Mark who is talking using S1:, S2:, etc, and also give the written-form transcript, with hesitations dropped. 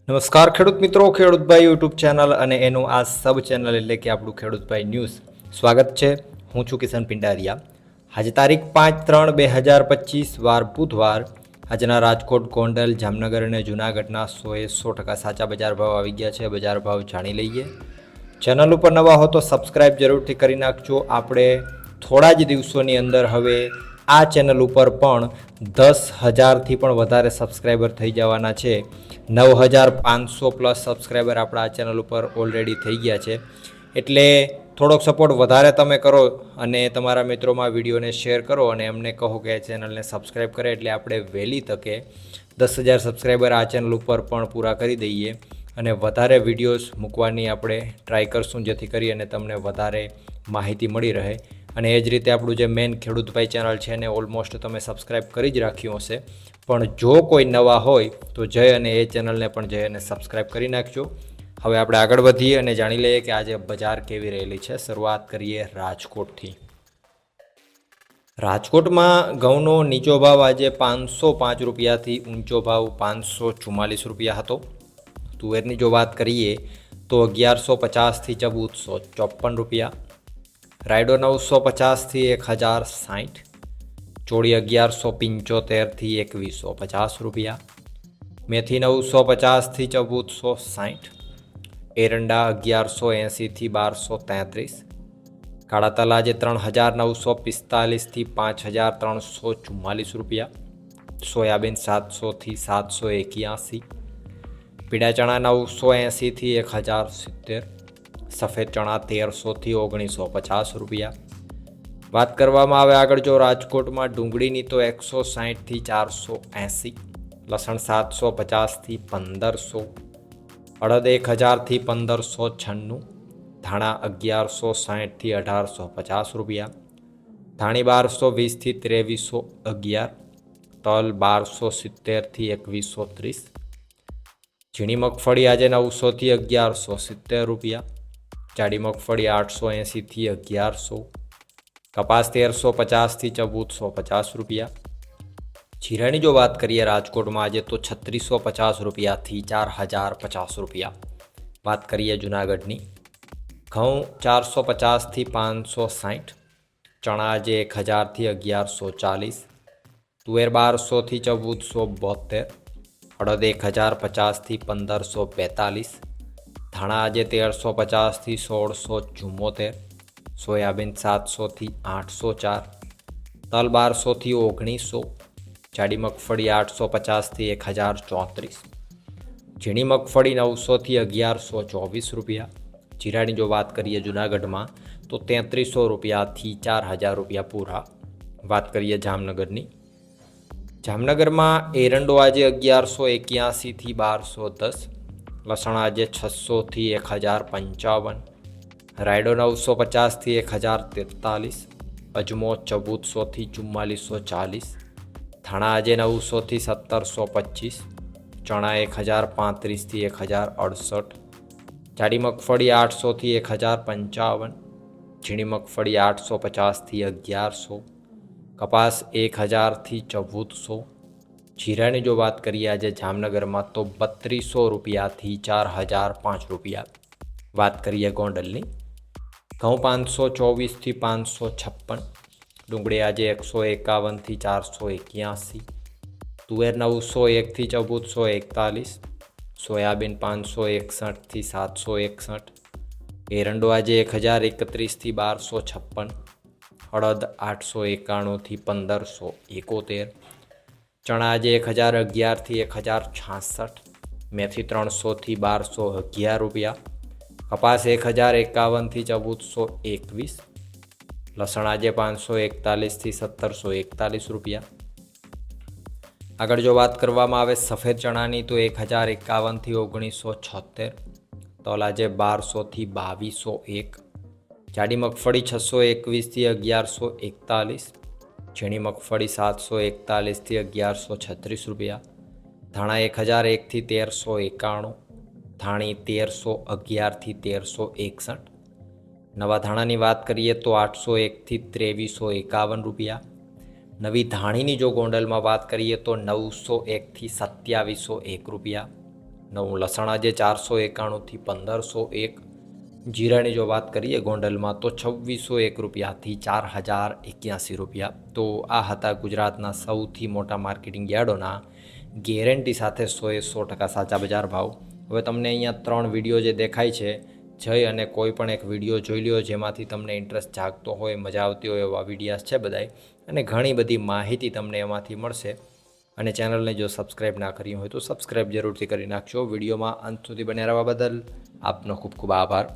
S1: નમસ્કાર ખેડૂત મિત્રો, ખેડૂતભાઈ યુટ્યુબ ચેનલ અને એનું આ સબ ચેનલ એટલે કે આપણું ખેડૂતભાઈ ન્યૂઝ સ્વાગત છે. હું છું કિશન પિંડારિયા. આજે તારીખ 5/3/2025 વાર બુધવાર. આજના રાજકોટ, ગોંડલ, જામનગર અને જૂનાગઢના 100% સાચા બજાર ભાવ આવી ગયા છે. બજાર ભાવ જાણી લઈએ. ચેનલ ઉપર નવા હો તો સબસ્ક્રાઈબ જરૂરથી કરી નાખજો. આપણે થોડા જ દિવસોની અંદર હવે આ ચેનલ ઉપર પણ 10,000થી પણ વધારે સબસ્ક્રાઈબર થઈ જવાના છે. 9,500 પ્લસ સબસ્ક્રાઈબર આપણા આ ચેનલ ઉપર ઓલરેડી થઈ ગયા છે. એટલે થોડોક સપોર્ટ વધારે તમે કરો અને તમારા મિત્રોમાં વિડીયોને શેર કરો અને એમને કહો કે આ ચેનલને સબસ્ક્રાઈબ કરે, એટલે આપણે વહેલી તકે 10,000 સબસ્ક્રાઈબર આ ચેનલ ઉપર પણ પૂરા કરી દઈએ અને વધારે વિડીયોઝ મૂકવાની આપણે ટ્રાય કરશું, જેથી કરી અને તમને વધારે માહિતી મળી રહે. અને એ જ રીતે આપણું જે મેઇન ખેડૂતભાઈ ચેનલ છે એને ઓલમોસ્ટ તમે સબસ્ક્રાઈબ કરી જ રાખ્યું હશે, પણ જો કોઈ નવા હોય તો જઈ અને એ ચેનલને પણ જઈ અને સબસ્ક્રાઈબ કરી નાખજો. હવે આપણે આગળ વધીએ અને જાણી લઈએ કે આજે બજાર કેવી રહેલી છે. શરૂઆત કરીએ રાજકોટથી. રાજકોટમાં ઘઉંનો નીચો ભાવ આજે 505 રૂપિયાથી ઊંચો ભાવ 544 રૂપિયા હતો. તુવેરની જો વાત કરીએ તો 1150થી 1454 રૂપિયા. રાયડો 950થી 1060, ચોળી 1175થી 2150 રૂપિયા, મેથી 950થી 1460, એરંડા 1180થી 1233, કાળા તલ આજે 3,945થી 5,344 રૂપિયા, સોયાબીન 700થી 781, પીળા ચણા 980થી 1,070, સફેદ ચણા 1,300થી 1,950 રૂપિયા. વાત કરવામાં આવે આગળ જો રાજકોટમાં ડુંગળીની તો 160થી 480, લસણ 750થી 1,500, અડદ 1,000થી 1,596, ધાણા 1,160થી 1,850 રૂપિયા, ધાણી 1,220થી 2,311, તલ 1,270થી 2,130, ઝીણી મગફળી આજે 900થી 1,170 રૂપિયા, જાડી મગફળી 880થી 1,100, કપાસ 1,350થી 1,450 રૂપિયા. જીરાની જો વાત કરીએ રાજકોટમાં આજે તો 3,650 રૂપિયાથી 4,050 રૂપિયા. વાત કરીએ જૂનાગઢની. ઘઉં 450થી 560, ચણા આજે 1,000થી 1,140, તુવેર 1,200થી 1,472, અડદ 1,050થી 1,542, ધાણા આજે 1,350થી 1,674, સોયાબીન 700થી 804, તલ 1,200થી 1,900, જાડી મગફળી 850થી 1,034, ઝીણી મગફળી 900થી 1,124 રૂપિયા. જીરાની જો વાત કરીએ જૂનાગઢમાં તો 3,300 રૂપિયાથી 4,000 રૂપિયા પૂરા. વાત કરીએ જામનગરની. જામનગરમાં એરંડો આજે 1,181થી 1,210, લસણ આજે 600થી 1,055, રાયડો 950થી 1,043, અજમો 1,400થી 4,440, ધાણા આજે 900થી 1,725, ચણા 1,035થી 1,068, જાડી મગફળી 800થી 1,055, ઝીણી મગફળી 850થી 1,100, કપાસ 1,000થી 1,400. જીરાની જો વાત કરીએ આજે જામનગરમાં તો 3,200 રૂપિયાથી 4,005 રૂપિયા. વાત કરીએ ગોંડલની. ઘઉં 524થી 556, ડુંગળી આજે 151થી 481, તુવેર 901થી 1,441, સોયાબીન 561થી 761, એરંડો આજે 1,031થી 1,256, અડદ 891થી 1,571, ચણા આજે 1,011થી 1,066, મેથી 300થી 1,211 રૂપિયા, કપાસ 1,051થી 1,421, લસણ આજે 541થી 1,741 રૂપિયા. આગળ જો વાત કરવામાં આવે સફેદ ચણાની તો 1,051થી 1,976, તલ આજે 1,200થી 2,201, જાડી મગફળી 621થી 1,141, ઝીણી મગફળી 741થી 1,136 રૂપિયા, ધાણા 1,001થી 1,391, ધાણી 1,311થી 1,361. નવા ધાણાની વાત કરીએ તો 801થી 2,351 રૂપિયા. નવી ધાણીની જો ગોંડલમાં વાત કરીએ તો 901થી 2,701 રૂપિયા. નવું લસણ આજે 491થી 1501. જીરાની જો વાત કરીએ ગોંડલમાં તો 2601 રૂપિયાથી 4081 રૂપિયા. તો આ હતા ગુજરાતના સૌથી મોટા માર્કેટિંગ યાર્ડોના ગેરંટી સાથે 100% સાચા બજાર ભાવ. હવે તમને અહીંયા 3 વિડીયો જે દેખાય છે, જઈ અને કોઈ પણ એક વિડીયો જોઈ લ્યો જેમાંથી તમને ઇન્ટરેસ્ટ જાગતો હોય, મજા આવતી હોય એવા વિડીયાસ છે બધાય, અને ઘણી બધી માહિતી તમને એમાંથી મળશે. અને ચેનલને જો સબસ્ક્રાઈબ ના કરી હોય તો સબસ્ક્રાઈબ જરૂરથી કરી નાખજો. વિડીયોમાં અંત સુધી બન્યા રહેવા બદલ આપનો ખૂબ ખૂબ આભાર.